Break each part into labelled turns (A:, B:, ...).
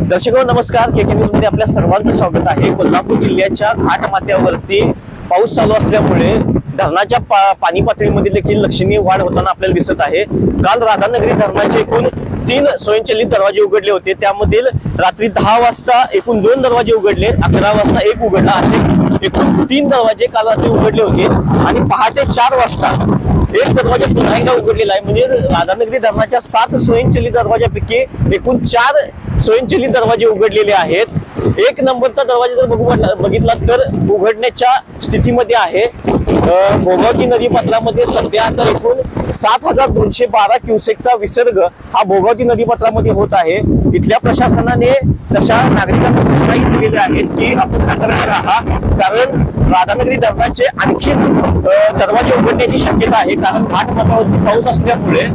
A: दर्शको नमस्कार, केके न्यूज मध्ये आपल्या सर्वांचं स्वागत आहे। कोल्हापूर जिल्ह्याच्या घाटमाथ्यावरती पाऊस चालू असल्यामुळे धरणाच्या पाणी पातळीमध्ये देखील लक्षणीय वाढ होताना आपल्याला दिसत आहे। काल राधानगरी धरणाचे एकूण 3 स्वयंचलित दरवाजे उघडले होते, त्यामधील रात्री 10 वाजता एकूण 2 दरवाजे उघडले, 11 वाजता एक उघडला, असे एकूण 3 दरवाजे काल रात्री उघडले होते आणि पहाटे 4 वाजता एक दरवाजा पुन्हा एकदा उघडलेला आहे। म्हणजे राधानगरी धरणाच्या 7 स्वयंचलित दरवाजापैकी एकूण 4 स्वयंचलित दरवाजे उघडलेले आहेत। 1 नंबरचा दरवाजा जर बघितला तर उघडण्याच्या स्थितीमध्ये आहे। भोगावती नदी पात्रामध्ये सध्या तर एकूण 7212 क्युसेकचा विसर्ग हा भोगावती नदी पात्रामध्ये होत आहे। इथल्या प्रशासनाने तशा नागरिकांना सूचनाही दिलेल्या आहेत की आपण सतर्क राहा, कारण राधानगरी धरणाचे आणखी दरवाजे उघडण्याची शक्यता आहे। कारण घाटमाथ्यावरती पाऊस असल्यामुळे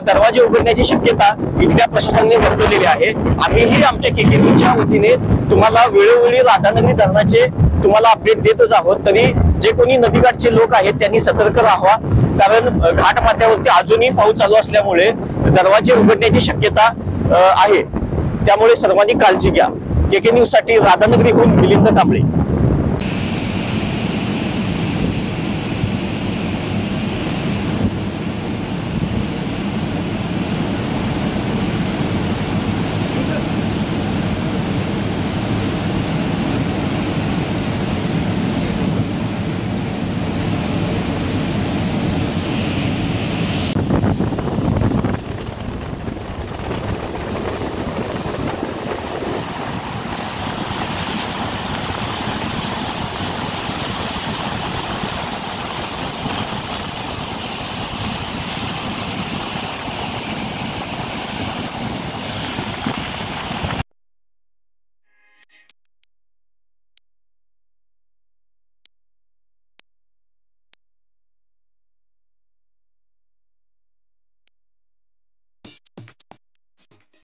A: दरवाजे उघडण्याची शक्यता इथल्या प्रशासनाने वर्तवलेली आहे। आम्हीही आमच्या केके न्यूजच्या वतीने तुम्हाला वेळोवेळी राधानगरी धरणाचे तुम्हाला अपडेट देतच आहोत। तरी जे कोणी नदीकाठचे लोक आहेत त्यांनी सतर्क राहावा, कारण घाटमाथ्यावरती अजूनही पाऊस चालू असल्यामुळे दरवाजे उघडण्याची शक्यता आहे। त्यामुळे सर्वांनी काळजी घ्या। केके न्यूज साठी राधानगरीहून मिलिंद कांबळे।